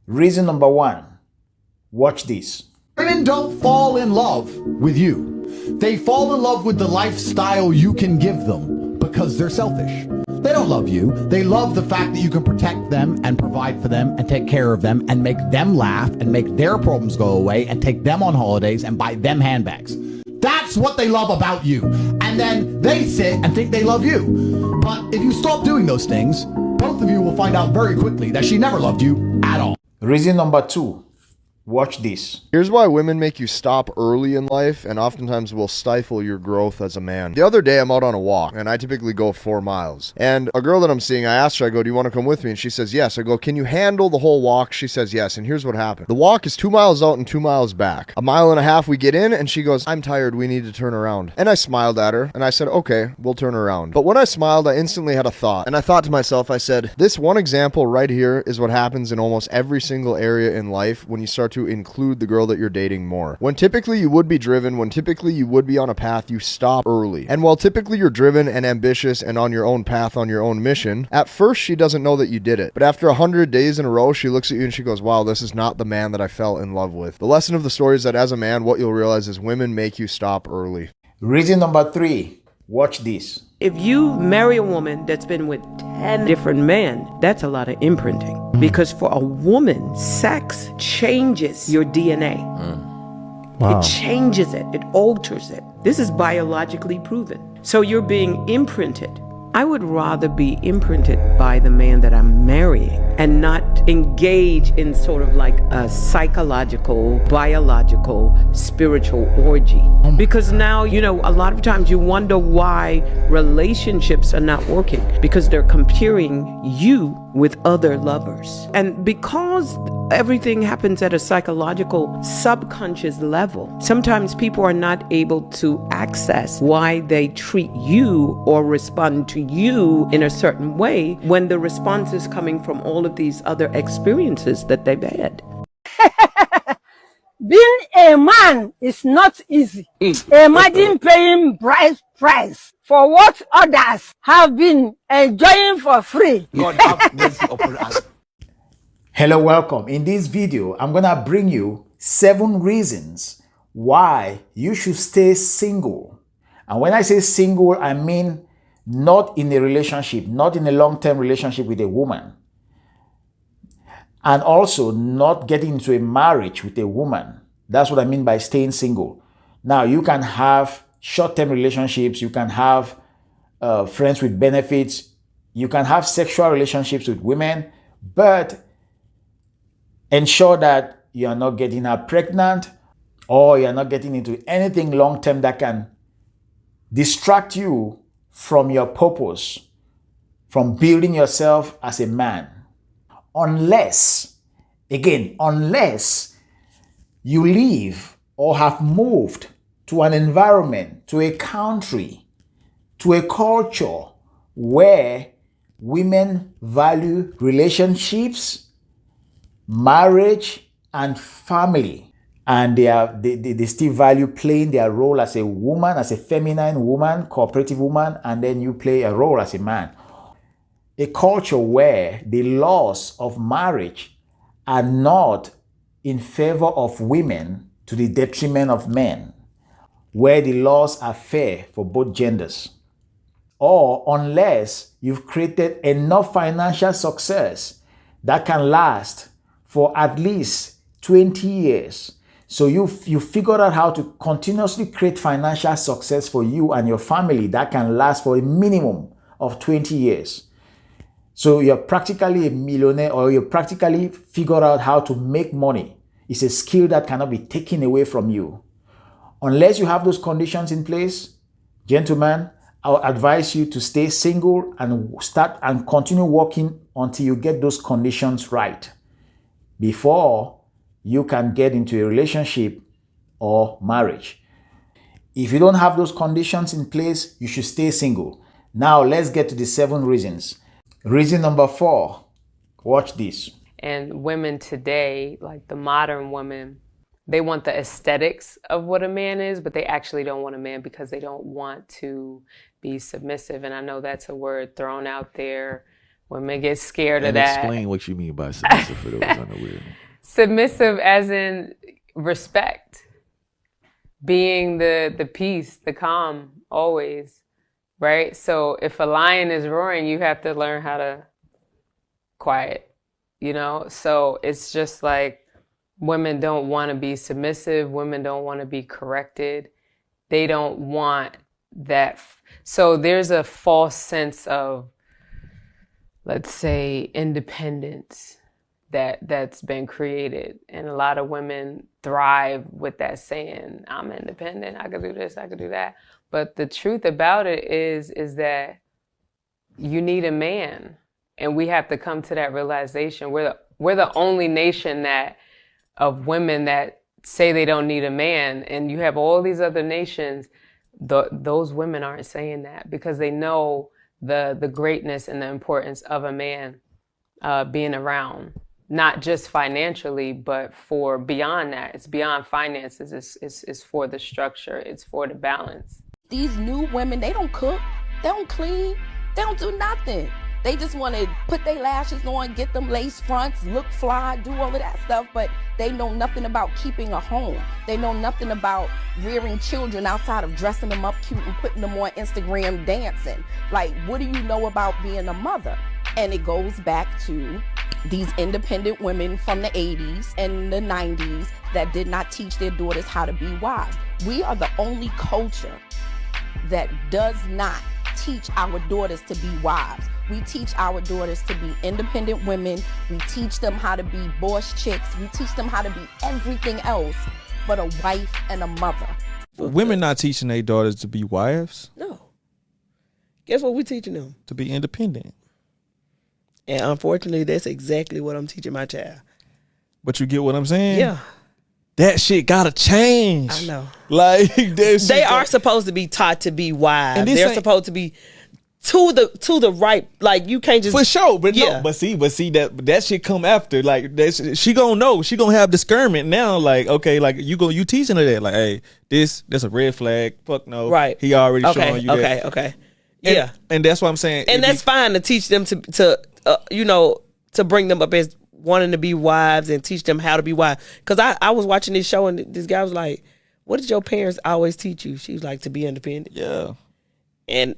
Reason number one, watch this. Women don't fall in love with you. They fall in love with the lifestyle you can give them because they're selfish. They don't love you. They love the fact that you can protect them and provide for them and take care of them and make them laugh and make their problems go away and take them on holidays and buy them handbags. That's what they love about you. And then they sit and think they love you. But if you stop doing those things, both of you will find out very quickly that she never loved you at all. Reason number two, watch this. Here's why women make you stop early in life and oftentimes will stifle your growth as a man. The other day I'm out on a walk and I typically go 4 miles. And a girl that I'm seeing, I asked her, I go, do you want to come with me? And she says, yes. I go, can you handle the whole walk? She says, yes. And here's what happened. The walk is 2 miles out and 2 miles back. 1.5 miles we get in and she goes, I'm tired. We need to turn around. And I smiled at her and I said, okay, we'll turn around. But when I smiled, I instantly had a thought. And I thought to myself, I said, this one example right here is what happens in almost every single area in life when you start to include the girl that you're dating more. When typically you would be driven, when typically you would be on a path, you stop early. And while typically you're driven and ambitious and on your own path, on your own mission, at first she doesn't know that you did it. But after 100 days in a row, she looks at you and she goes, wow, this is not the man that I fell in love with. The lesson of the story is that as a man, what you'll realize is women make you stop early. Reason number three, watch this. If you marry a woman that's been with 10 different men, that's a lot of imprinting. Because for a woman, sex changes your DNA. Wow. It changes it. It alters it. This is biologically proven. So you're being imprinted. I would rather be imprinted by the man that I'm marrying and not engage in sort of like a psychological, biological, spiritual orgy. Because now, a lot of times you wonder why relationships are not working because they're comparing you with other lovers. And because everything happens at a psychological, subconscious level, sometimes people are not able to access why they treat you or respond to you in a certain way when the response is coming from all of these other experiences that they've had. Being a man is not easy. Imagine paying bride price for what others have been enjoying for free. God have mercy upon us. Hello, welcome. In this video, I'm gonna bring you 7 reasons why you should stay single. And when I say single, I mean not in a relationship, not in a long-term relationship with a woman. And also not getting into a marriage with a woman. That's what I mean by staying single. Now, you can have short-term relationships, you can have friends with benefits, you can have sexual relationships with women, but ensure that you are not getting her pregnant or you are not getting into anything long-term that can distract you from your purpose, from building yourself as a man. Unless you live or have moved to an environment, to a country, to a culture where women value relationships, marriage, and family. And they still value playing their role as a woman, as a feminine woman, cooperative woman, and then you play a role as a man. A culture where the laws of marriage are not in favor of women to the detriment of men, where the laws are fair for both genders. Or unless you've created enough financial success that can last for at least 20 years. So you figured out how to continuously create financial success for you and your family that can last for a minimum of 20 years. So you're practically a millionaire, or you practically figured out how to make money. It's a skill that cannot be taken away from you. Unless you have those conditions in place, gentlemen, I would advise you to stay single and start and continue working until you get those conditions right before you can get into a relationship or marriage. If you don't have those conditions in place, you should stay single. Now let's get to the 7 reasons. Reason number 4, watch this. And women today, like the modern women, they want the aesthetics of what a man is, but they actually don't want a man because they don't want to be submissive. And I know that's a word thrown out there Women get scared of And that. explain what you mean by submissive for those unaware. Submissive as in respect. Being the peace, the calm, always. Right? So if a lion is roaring, you have to learn how to quiet, you know? So it's just like women don't want to be submissive. Women don't want to be corrected. They don't want that. So there's a false sense of, let's say, independence that's been created. And a lot of women thrive with that saying, I'm independent, I could do this, I could do that. But the truth about it is that you need a man. And we have to come to that realization. We're the only nation that of women that say they don't need a man. And you have all these other nations, those women aren't saying that because they know the greatness and the importance of a man being around. Not just financially, but for beyond that. It's beyond finances. It's for the structure. It's for the balance. These new women, they don't cook, they don't clean, they don't do nothing. They just want to put their lashes on, get them lace fronts, look fly, do all of that stuff, but they know nothing about keeping a home. They know nothing about rearing children outside of dressing them up cute and putting them on Instagram dancing. Like, what do you know about being a mother? And it goes back to these independent women from the 80s and the 90s that did not teach their daughters how to be wives. We are the only culture that does not teach our daughters to be wives. We teach our daughters to be independent women. We teach them how to be boss chicks. We teach them how to be everything else but a wife and a mother. Women not teaching their daughters to be wives. No. Guess what we're teaching them? To be independent. And unfortunately, that's exactly what I'm teaching my child. But you get what I'm saying? Yeah. That shit gotta change. I know. Like they are supposed to be taught to be wives. And they're supposed to be to the right. Like you can't just for sure. But yeah. No, but see that shit come after. Like she gonna know. She gonna have discernment now. Like okay, like you teaching her that. Like hey, that's a red flag. Fuck no. Right. He already showing you that. Okay. Yeah. And that's what I'm saying. And that's fine to teach them to bring them up as wanting to be wives and teach them how to be wives. Because I was watching this show and this guy was like, what did your parents always teach you? She was like, to be independent. Yeah. And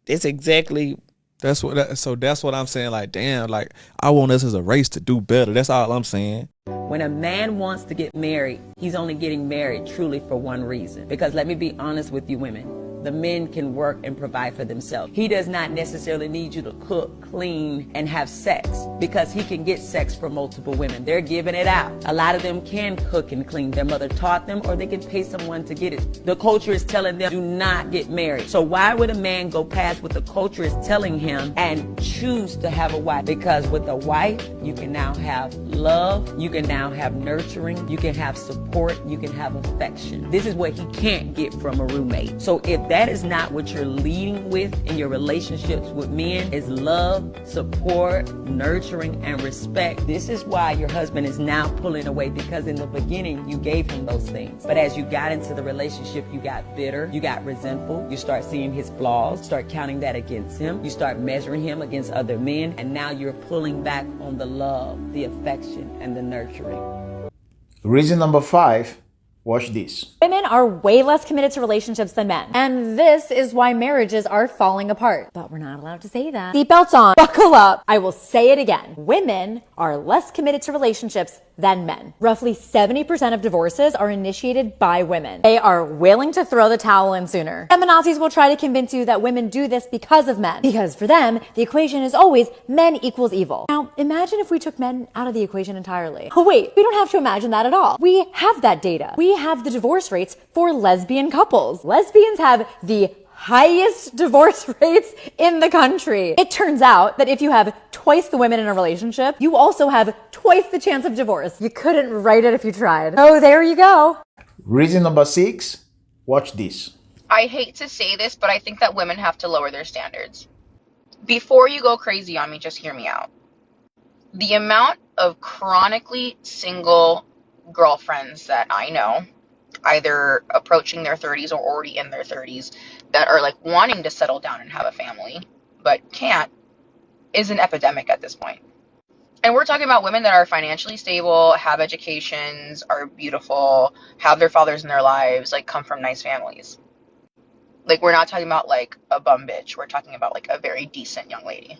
it's exactly. That's what I'm saying. Like, damn, like I want us as a race to do better. That's all I'm saying. When a man wants to get married, he's only getting married truly for one reason. Because let me be honest with you women. The men can work and provide for themselves. He does not necessarily need you to cook, clean, and have sex because he can get sex from multiple women. They're giving it out. A lot of them can cook and clean. Their mother taught them or they can pay someone to get it. The culture is telling them do not get married. So why would a man go past what the culture is telling him and choose to have a wife? Because with a wife, you can now have love, you can now have nurturing, you can have support, you can have affection. This is what he can't get from a roommate. So if that is not what you're leading with in your relationships with men is love, support, nurturing, and respect. This is why your husband is now pulling away because in the beginning you gave him those things. But as you got into the relationship, you got bitter, you got resentful, you start seeing his flaws, start counting that against him, you start measuring him against other men, and now you're pulling back on the love, the affection, and the nurturing. Reason number 5. Watch this. Women are way less committed to relationships than men. And this is why marriages are falling apart. But we're not allowed to say that. Seatbelts on. Buckle up. I will say it again. Women are less committed to relationships than men. Roughly 70% of divorces are initiated by women. They are willing to throw the towel in sooner. Feminazis will try to convince you that women do this because of men. Because for them, the equation is always men equals evil. Now, imagine if we took men out of the equation entirely. Oh wait, we don't have to imagine that at all. We have that data. We have the divorce rates for lesbian couples. Lesbians have the highest divorce rates in the country. It turns out that if you have twice the women in a relationship, you also have twice the chance of divorce. You couldn't write it if you tried. Oh, there you go. Reason number 6, watch this. I hate to say this, but I think that women have to lower their standards. Before you go crazy on me, just hear me out. The amount of chronically single girlfriends that I know, either approaching their 30s or already in their 30s, that are like wanting to settle down and have a family, but can't, is an epidemic at this point. And we're talking about women that are financially stable, have educations, are beautiful, have their fathers in their lives, like come from nice families. Like, we're not talking about like a bum bitch. We're talking about like a very decent young lady.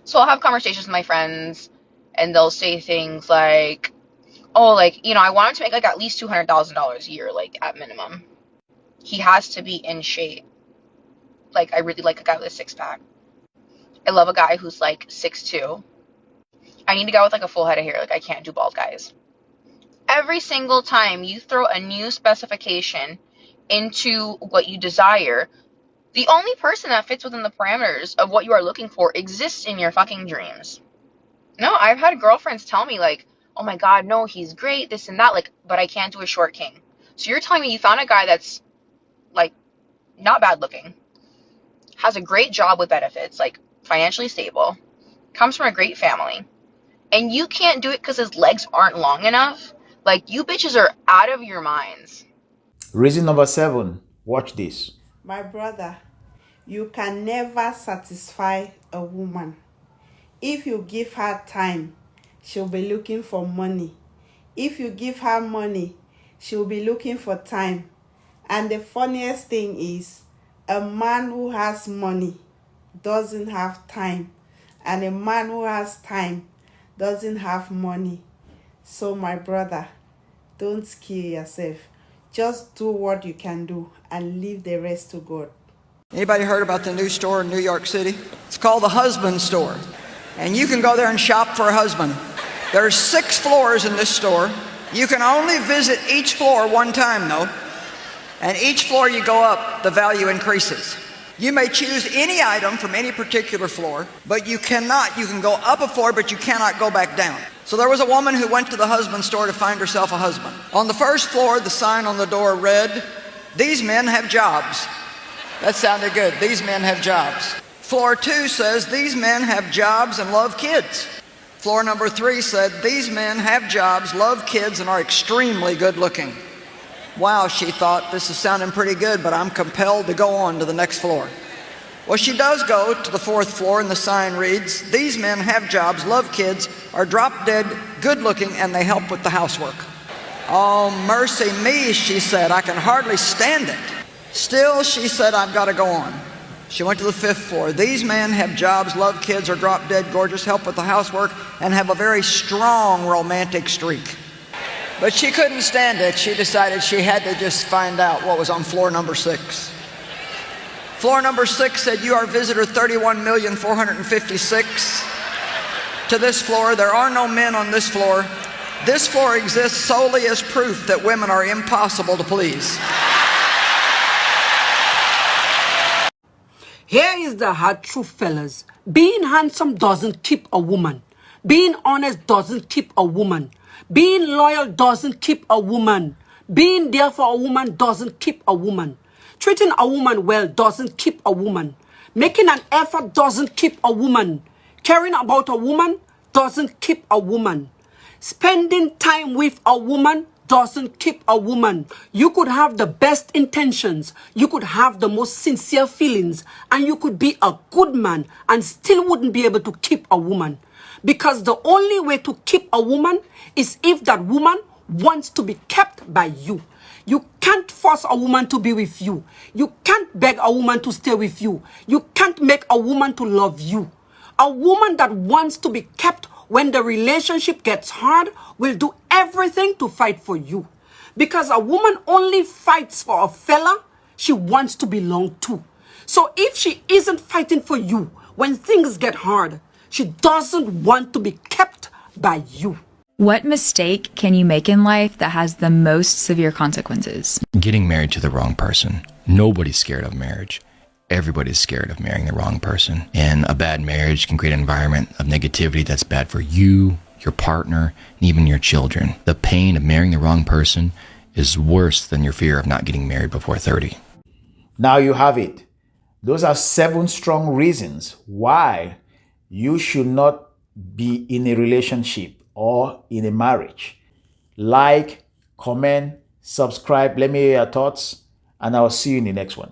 So I'll have conversations with my friends and they'll say things like, oh, like, you know, I want him to make like at least $200,000 a year, like at minimum. He has to be in shape. Like, I really like a guy with a six pack. I love a guy who's like 6'2". I need a guy with like a full head of hair. Like, I can't do bald guys. Every single time you throw a new specification into what you desire, the only person that fits within the parameters of what you are looking for exists in your fucking dreams. No, I've had girlfriends tell me like, oh my god, no, he's great, this and that, like, but I can't do a short king. So you're telling me you found a guy that's like not bad looking, has a great job with benefits, like financially stable, comes from a great family, and you can't do it because his legs aren't long enough? Like, you bitches are out of your minds. Reason number 7. Watch this. My brother, you can never satisfy a woman. If you give her time, she'll be looking for money. If you give her money, she'll be looking for time. And the funniest thing is, a man who has money doesn't have time. And a man who has time doesn't have money. So my brother, don't kill yourself. Just do what you can do and leave the rest to God. Anybody heard about the new store in New York City? It's called the Husband Store. And you can go there and shop for a husband. There's 6 floors in this store. You can only visit each floor one time though. And each floor you go up, the value increases. You may choose any item from any particular floor, but you can go up a floor, but you cannot go back down. So there was a woman who went to the husband store to find herself a husband. On the first floor, the sign on the door read, "These men have jobs." That sounded good. These men have jobs. Floor 2 says, "These men have jobs and love kids." Floor number 3 said, "These men have jobs, love kids, and are extremely good looking." Wow, she thought, this is sounding pretty good, but I'm compelled to go on to the next floor. Well, she does go to the 4th floor, and the sign reads, "These men have jobs, love kids, are drop dead, good looking, and they help with the housework." Oh, mercy me, she said, I can hardly stand it. Still, she said, I've got to go on. She went to the 5th floor. "These men have jobs, love kids, are drop dead, gorgeous, help with the housework, and have a very strong romantic streak." But she couldn't stand it. She decided she had to just find out what was on floor number 6. Floor number 6 said, "You are visitor 31,456. To this floor, there are no men on this floor. This floor exists solely as proof that women are impossible to please." Here is the hard truth, fellas. Being handsome doesn't keep a woman. Being honest doesn't keep a woman. Being loyal doesn't keep a woman. Being there for a woman doesn't keep a woman. Treating a woman well doesn't keep a woman. Making an effort doesn't keep a woman. Caring about a woman doesn't keep a woman. Spending time with a woman doesn't keep a woman. You could have the best intentions, you could have the most sincere feelings, and you could be a good man and still wouldn't be able to keep a woman. Because the only way to keep a woman is if that woman wants to be kept by you. You can't force a woman to be with you. You can't beg a woman to stay with you. You can't make a woman to love you. A woman that wants to be kept when the relationship gets hard will do everything to fight for you. Because a woman only fights for a fella she wants to belong to. So if she isn't fighting for you when things get hard, she doesn't want to be kept by you. What mistake can you make in life that has the most severe consequences? Getting married to the wrong person. Nobody's scared of marriage. Everybody's scared of marrying the wrong person. And a bad marriage can create an environment of negativity that's bad for you, your partner, and even your children. The pain of marrying the wrong person is worse than your fear of not getting married before 30. Now you have it. Those are 7 strong reasons why you should not be in a relationship or in a marriage. Like, comment, subscribe, let me hear your thoughts, and I'll see you in the next one.